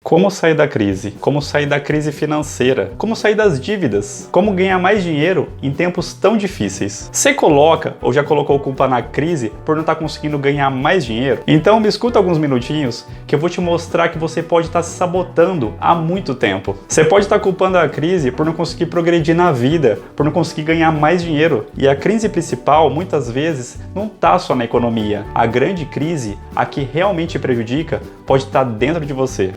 Como sair da crise? Como sair da crise financeira? Como sair das dívidas? Como ganhar mais dinheiro em tempos tão difíceis? Você coloca ou já colocou culpa na crise por não estar conseguindo ganhar mais dinheiro? Então me escuta alguns minutinhos que eu vou te mostrar que você pode estar se sabotando há muito tempo. Você pode estar culpando a crise por não conseguir progredir na vida, por não conseguir ganhar mais dinheiro. E a crise principal, muitas vezes, não está só na economia. A grande crise, a que realmente prejudica, pode estar dentro de você.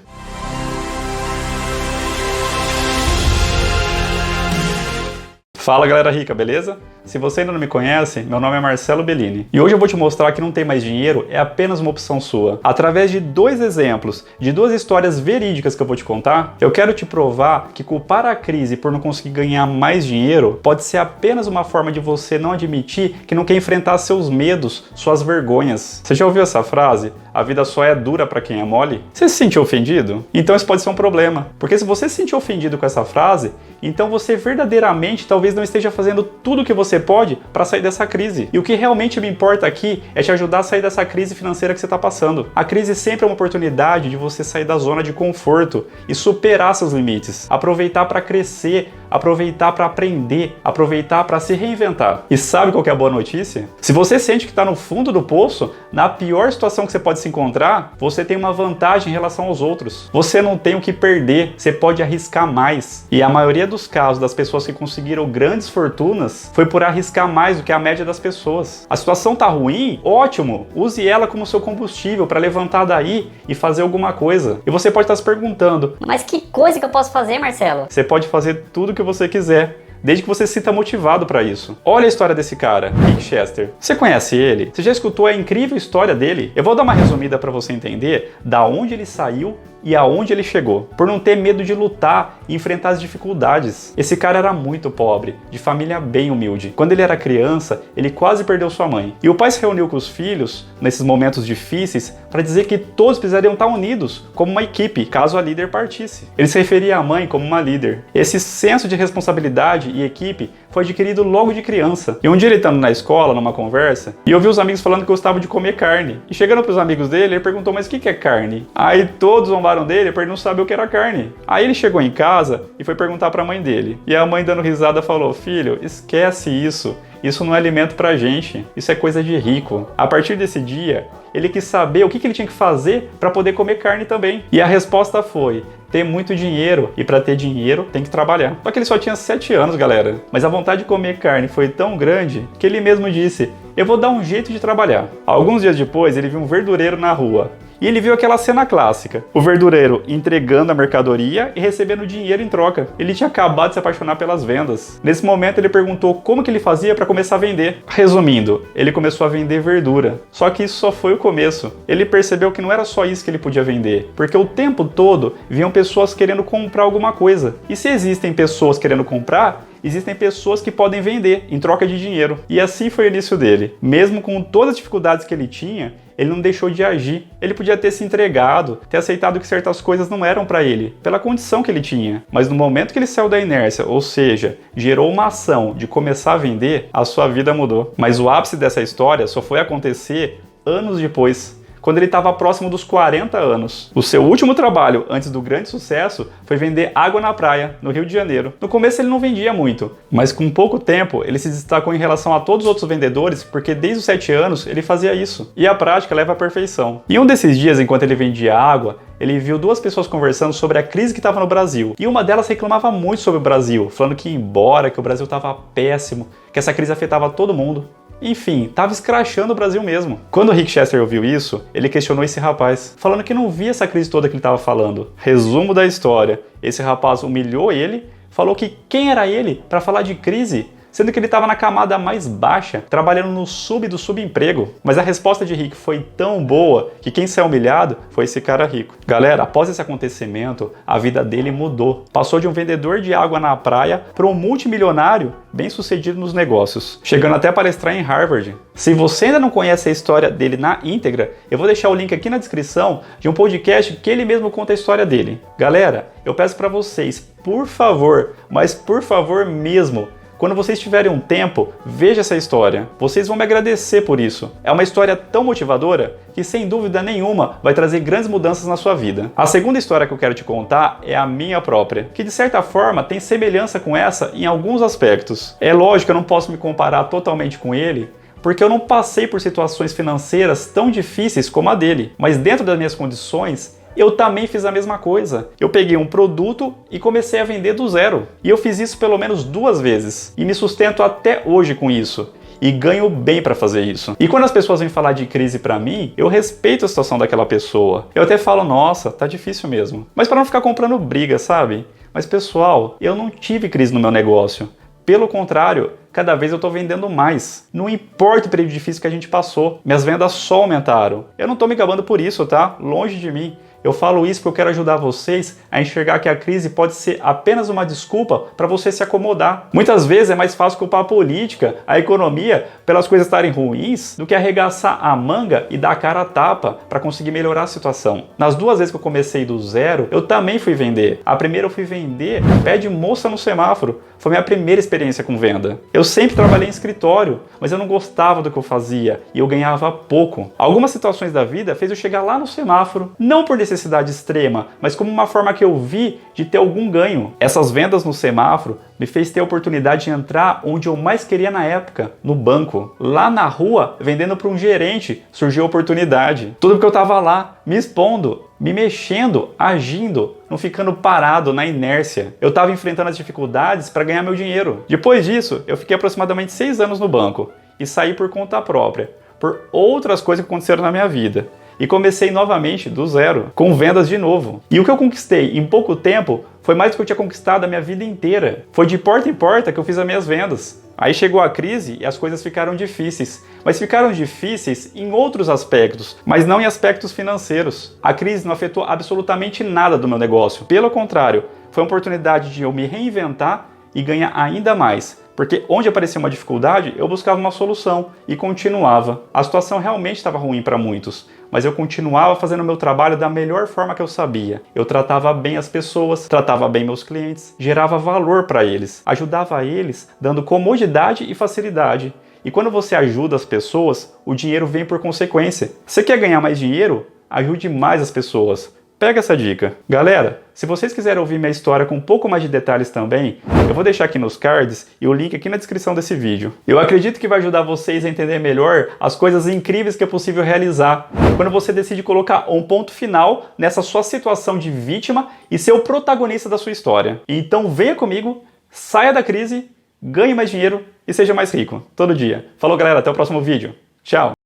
Fala galera rica, beleza? Se você ainda não me conhece, meu nome é Marcelo Bellini e hoje eu vou te mostrar que não ter mais dinheiro é apenas uma opção sua. Através de dois exemplos, de duas histórias verídicas que eu vou te contar, eu quero te provar que culpar a crise por não conseguir ganhar mais dinheiro pode ser apenas uma forma de você não admitir que não quer enfrentar seus medos, suas vergonhas. Você já ouviu essa frase? A vida só é dura para quem é mole? Você se sentiu ofendido? Então isso pode ser um problema, porque se você se sentir ofendido com essa frase, então você verdadeiramente talvez não esteja fazendo tudo o que você pode para sair dessa crise. E o que realmente me importa aqui é te ajudar a sair dessa crise financeira que você está passando. A crise sempre é uma oportunidade de você sair da zona de conforto e superar seus limites, aproveitar para crescer, aproveitar para aprender, aproveitar para se reinventar. E sabe qual que é a boa notícia? Se você sente que está no fundo do poço, na pior situação que você pode se encontrar, você tem uma vantagem em relação aos outros. Você não tem o que perder, você pode arriscar mais. E a maioria dos casos das pessoas que conseguiram grandes fortunas foi por arriscar mais do que a média das pessoas. A situação tá ruim? Ótimo! Use ela como seu combustível para levantar daí e fazer alguma coisa. E você pode estar se perguntando: mas que coisa que eu posso fazer, Marcelo? Você pode fazer tudo o que você quiser, desde que você se sinta motivado para isso. Olha a história desse cara, Rick Chester. Você conhece ele? Você já escutou a incrível história dele? Eu vou dar uma resumida para você entender da onde ele saiu e aonde ele chegou, por não ter medo de lutar e enfrentar as dificuldades. Esse cara era muito pobre, de família bem humilde. Quando ele era criança, ele quase perdeu sua mãe. E o pai se reuniu com os filhos, nesses momentos difíceis, para dizer que todos precisariam estar unidos, como uma equipe, caso a líder partisse. Ele se referia à mãe como uma líder. Esse senso de responsabilidade e equipe foi adquirido logo de criança. E um dia ele estando na escola, numa conversa, e ouviu os amigos falando que gostavam de comer carne. E chegando para os amigos dele, ele perguntou: mas o que é carne? Aí todos zombaram dele por ele não saber o que era carne. Aí ele chegou em casa e foi perguntar para a mãe dele. E a mãe, dando risada, falou: filho, esquece isso. Isso não é alimento pra gente, isso é coisa de rico. A partir desse dia, ele quis saber o que ele tinha que fazer para poder comer carne também. E a resposta foi: ter muito dinheiro, e para ter dinheiro tem que trabalhar. Só que ele só tinha 7 anos, galera. Mas a vontade de comer carne foi tão grande que ele mesmo disse: eu vou dar um jeito de trabalhar. Alguns dias depois, ele viu um verdureiro na rua. E ele viu aquela cena clássica: o verdureiro entregando a mercadoria e recebendo dinheiro em troca. Ele tinha acabado de se apaixonar pelas vendas. Nesse momento ele perguntou como que ele fazia para começar a vender. Resumindo, ele começou a vender verdura. Só que isso só foi o começo. Ele percebeu que não era só isso que ele podia vender, porque o tempo todo vinham pessoas querendo comprar alguma coisa. E se existem pessoas querendo comprar, existem pessoas que podem vender em troca de dinheiro. E assim foi o início dele. Mesmo com todas as dificuldades que ele tinha, ele não deixou de agir. Ele podia ter se entregado, ter aceitado que certas coisas não eram para ele, pela condição que ele tinha. Mas no momento que ele saiu da inércia, ou seja, gerou uma ação de começar a vender, a sua vida mudou. Mas o ápice dessa história só foi acontecer anos depois, quando ele estava próximo dos 40 anos. O seu último trabalho, antes do grande sucesso, foi vender água na praia, no Rio de Janeiro. No começo ele não vendia muito, mas com pouco tempo ele se destacou em relação a todos os outros vendedores, porque desde os 7 anos ele fazia isso. E a prática leva à perfeição. E um desses dias, enquanto ele vendia água, ele viu duas pessoas conversando sobre a crise que estava no Brasil. E uma delas reclamava muito sobre o Brasil, falando que ia embora, que o Brasil estava péssimo, que essa crise afetava todo mundo. Enfim, tava escrachando o Brasil mesmo. Quando o Rick Chester ouviu isso, ele questionou esse rapaz, falando que não via essa crise toda que ele estava falando. Resumo da história: esse rapaz humilhou ele, falou que quem era ele para falar de crise, sendo que ele estava na camada mais baixa, trabalhando no sub do subemprego. Mas a resposta de Rick foi tão boa que quem saiu humilhado foi esse cara rico. Galera, após esse acontecimento, a vida dele mudou. Passou de um vendedor de água na praia para um multimilionário bem sucedido nos negócios, chegando até a palestrar em Harvard. Se você ainda não conhece a história dele na íntegra, eu vou deixar o link aqui na descrição de um podcast que ele mesmo conta a história dele. Galera, eu peço para vocês, por favor, mas por favor mesmo, Quando vocês tiverem um tempo, veja essa história. Vocês vão me agradecer por isso. É uma história tão motivadora que, sem dúvida nenhuma, vai trazer grandes mudanças na sua vida. A segunda história que eu quero te contar é a minha própria, que de certa forma tem semelhança com essa em alguns aspectos. É lógico que eu não posso me comparar totalmente com ele, porque eu não passei por situações financeiras tão difíceis como a dele, mas dentro das minhas condições, eu também fiz a mesma coisa. Eu peguei um produto e comecei a vender do zero. E eu fiz isso pelo menos 2 vezes. E me sustento até hoje com isso. E ganho bem para fazer isso. E quando as pessoas vêm falar de crise para mim, eu respeito a situação daquela pessoa. Eu até falo, nossa, tá difícil mesmo. Mas para não ficar comprando briga, sabe? Mas pessoal, eu não tive crise no meu negócio. Pelo contrário, cada vez eu estou vendendo mais. Não importa o período difícil que a gente passou, minhas vendas só aumentaram. Eu não estou me gabando por isso, tá? Longe de mim. Eu falo isso porque eu quero ajudar vocês a enxergar que a crise pode ser apenas uma desculpa para você se acomodar. Muitas vezes é mais fácil culpar a política, a economia, pelas coisas estarem ruins, do que arregaçar a manga e dar a cara a tapa para conseguir melhorar a situação. Nas 2 vezes que eu comecei do zero, eu também fui vender. A primeira eu fui vender pé de moça no semáforo. Foi minha primeira experiência com venda. Eu sempre trabalhei em escritório, mas eu não gostava do que eu fazia e eu ganhava pouco. Algumas situações da vida fez eu chegar lá no semáforo, não por necessidade extrema, mas como uma forma que eu vi de ter algum ganho. Essas vendas no semáforo me fez ter a oportunidade de entrar onde eu mais queria na época, no banco. Lá na rua, vendendo para um gerente, surgiu a oportunidade. Tudo porque eu estava lá, me expondo, me mexendo, agindo, não ficando parado na inércia. Eu estava enfrentando as dificuldades para ganhar meu dinheiro. Depois disso, eu fiquei aproximadamente 6 anos no banco e saí por conta própria, por outras coisas que aconteceram na minha vida. E comecei novamente do zero, com vendas de novo. E o que eu conquistei em pouco tempo foi mais do que eu tinha conquistado a minha vida inteira. Foi de porta em porta que eu fiz as minhas vendas. Aí chegou a crise e as coisas ficaram difíceis. Mas ficaram difíceis em outros aspectos, mas não em aspectos financeiros. A crise não afetou absolutamente nada do meu negócio. Pelo contrário, foi uma oportunidade de eu me reinventar e ganhar ainda mais. Porque onde aparecia uma dificuldade, eu buscava uma solução e continuava. A situação realmente estava ruim para muitos, mas eu continuava fazendo o meu trabalho da melhor forma que eu sabia. Eu tratava bem as pessoas, tratava bem meus clientes, gerava valor para eles, ajudava eles dando comodidade e facilidade. E quando você ajuda as pessoas, o dinheiro vem por consequência. Você quer ganhar mais dinheiro? Ajude mais as pessoas. Pega essa dica. Galera, se vocês quiserem ouvir minha história com um pouco mais de detalhes também, eu vou deixar aqui nos cards e o link aqui na descrição desse vídeo. Eu acredito que vai ajudar vocês a entender melhor as coisas incríveis que é possível realizar quando você decide colocar um ponto final nessa sua situação de vítima e ser o protagonista da sua história. Então venha comigo, saia da crise, ganhe mais dinheiro e seja mais rico todo dia. Falou, galera, até o próximo vídeo. Tchau!